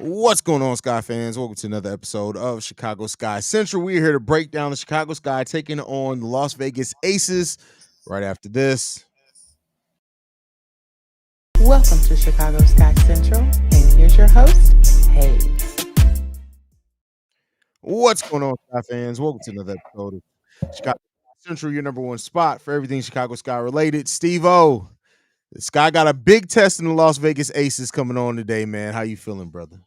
What's going on, Sky fans? Welcome to another episode of Chicago Sky Central. We're here to break down the Chicago Sky taking on the Las Vegas Aces right after this. Welcome to Chicago Sky Central, and here's your host, Haize. What's going on, Sky fans? Welcome to another episode of Chicago Sky Central, your number one spot for everything Chicago Sky related. Stevo, the Sky got a big test in the Las Vegas Aces coming on today, man. How you feeling, brother?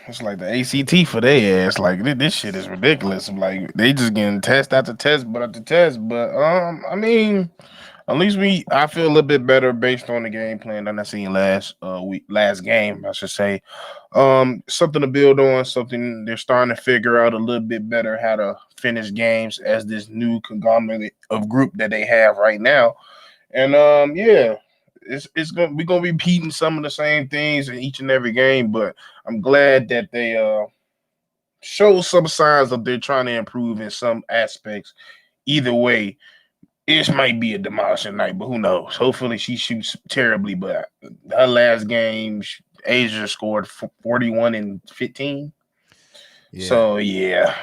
It's like the ACT for their ass. Like this shit is ridiculous. Like they just getting test after test, but after test. But I mean, at least I feel a little bit better based on the game plan than I seen last game, I should say. Something to build on, something they're starting to figure out a little bit better how to finish games as this new conglomerate of group that they have right now. And yeah, we're gonna be repeating some of the same things in each and every game, but I'm glad that they show some signs that they're trying to improve in some aspects. Either way, it might be a demolishing night, but who knows? Hopefully she shoots terribly, but her last game, Asia scored 41 and 15. Yeah. So yeah.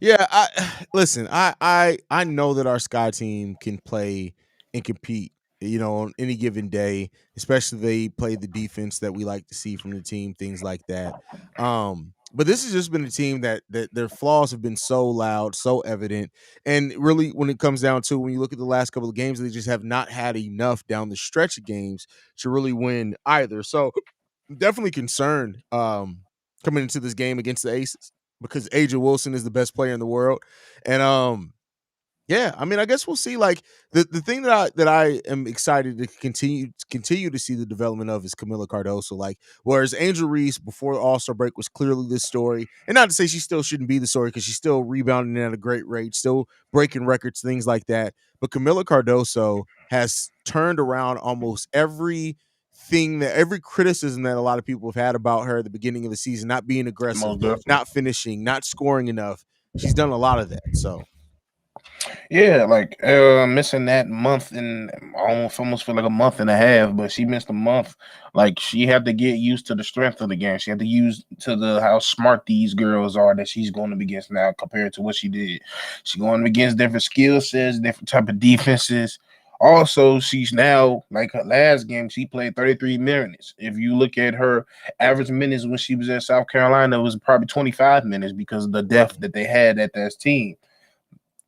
Yeah, I know that our Sky team can play and compete, on any given day, especially if they play the defense that we like to see from the team, things like that. But this has just been a team that their flaws have been so loud, so evident, and really when it comes down to when you look at the last couple of games, they just have not had enough down the stretch of games to really win either. So I'm definitely concerned coming into this game against the Aces because AJ Wilson is the best player in the world. And yeah, I mean, I guess we'll see. Like the thing that I am excited to continue to see the development of is Camilla Cardoso. Like, whereas Angel Reese before the All-Star break was clearly this story, and not to say she still shouldn't be the story because she's still rebounding at a great rate, still breaking records, things like that. But Camilla Cardoso has turned around almost every criticism that a lot of people have had about her at the beginning of the season, not being aggressive, not finishing, not scoring enough. She's done a lot of that. So yeah, like missing that month and almost feel like a month and a half, but she missed a month. Like she had to get used to the strength of the game. She had to use to how smart these girls are that she's going up against now compared to what she did. She's going up against different skill sets, different type of defenses. Also, she's now, like her last game, she played 33 minutes. If you look at her average minutes when she was at South Carolina, it was probably 25 minutes because of the depth that they had at that team.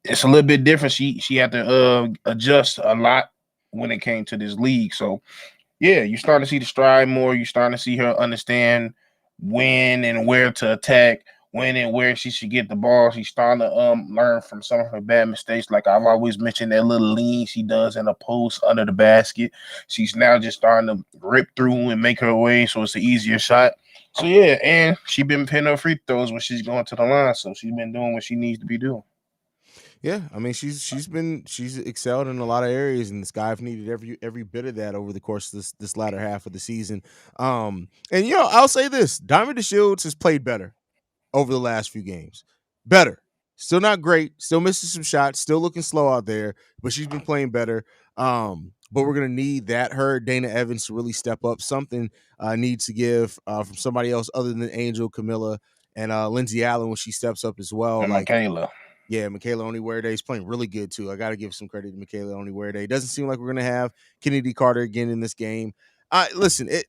It's a little bit different. She had to adjust a lot when it came to this league. So, yeah, you're starting to see the stride more. You're starting to see her understand when and where to attack, when and where she should get the ball. She's starting to learn from some of her bad mistakes. Like I've always mentioned, that little lean she does in a post under the basket. She's now just starting to rip through and make her way, so it's an easier shot. So yeah, and she's been pinning her free throws when she's going to the line. So she's been doing what she needs to be doing. Yeah, I mean she's excelled in a lot of areas, and the Sky have needed every bit of that over the course of this latter half of the season. And I'll say this: Diamond DeShields has played better over the last few games. Better, still not great, still missing some shots, still looking slow out there, but she's been playing better. But we're gonna need her Dana Evans to really step up. Something needs to give from somebody else other than Angel, Camilla, and Lindsay Allen when she steps up as well. And like Michaela. Yeah, Michaela Onyewerede is playing really good too. I got to give some credit to Michaela Onyewerede. It doesn't seem like we're going to have Kennedy Carter again in this game. Listen, it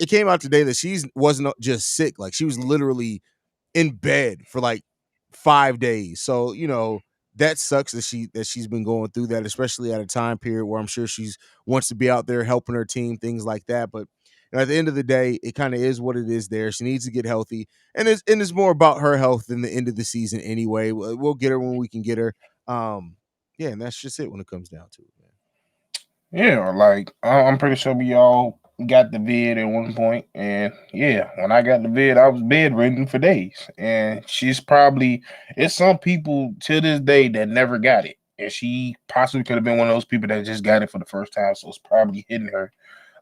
came out today that she wasn't just sick; like she was literally in bed for like 5 days. So that sucks that she's been going through that, especially at a time period where I'm sure she's wants to be out there helping her team, things like that. But at the end of the day, it kind of is what it is there. She needs to get healthy. And it's more about her health than the end of the season anyway. We'll get her when we can get her. Yeah, and that's just it when it comes down to it, man. Yeah, like I'm pretty sure we all got the vid at one point, and yeah, when I got the vid, I was bedridden for days. And it's some people to this day that never got it, and she possibly could have been one of those people that just got it for the first time, so it's probably hitting her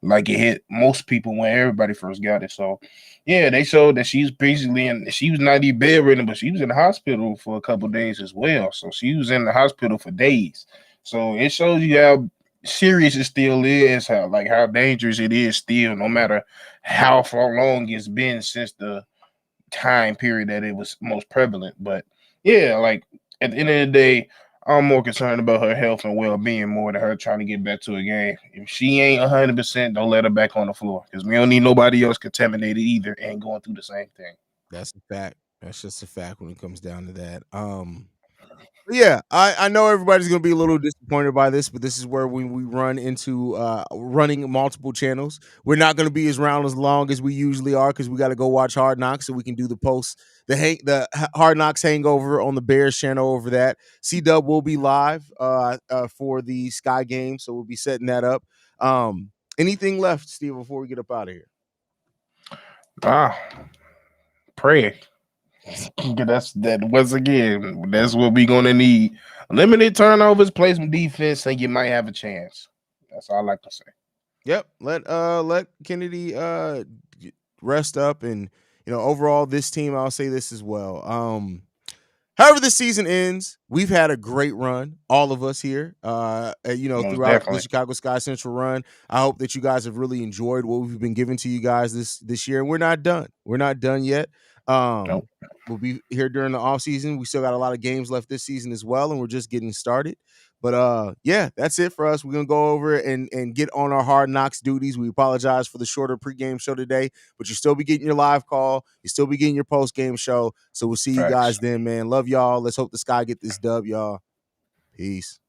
like it hit most people when everybody first got it. So yeah, they showed that she's basically she was not even bedridden, but she was in the hospital for a couple of days as well. So she was in the hospital for days. So it shows you how serious it still is, how dangerous it is still, no matter how far long it's been since the time period that it was most prevalent. But yeah, like at the end of the day, I'm more concerned about her health and well-being more than her trying to get back to a game. If she ain't 100%, don't let her back on the floor, because we don't need nobody else contaminated either and going through the same thing. That's a fact. That's just a fact when it comes down to that. Yeah, I know everybody's gonna be a little disappointed by this, but this is where when we run into running multiple channels, we're not gonna be around as long as we usually are because we got to go watch Hard Knocks so we can do the Hard Knocks hangover on the Bears channel over that. C Dub will be live for the Sky game, so we'll be setting that up. Anything left, Steve, before we get up out of here? Pray. That once again, that's what we're gonna need. Limited turnovers, play some defense, and you might have a chance. That's all I like to say. Yep. Let Kennedy rest up, and overall this team, I'll say this as well. However the season ends, we've had a great run, all of us here. Most Throughout definitely. the Chicago Sky Central run. I hope that you guys have really enjoyed what we've been giving to you guys this year. And we're not done. We're not done yet. Nope. We'll be here during the off season. We still got a lot of games left this season as well, and we're just getting started. But yeah, that's it for us. We're gonna go over and get on our Hard Knocks duties. We apologize for the shorter pregame show today, but you still be getting your live call. You still be getting your post game show. So we'll see you guys Facts. then, man. Love y'all. Let's hope the Sky get this dub, y'all. Peace.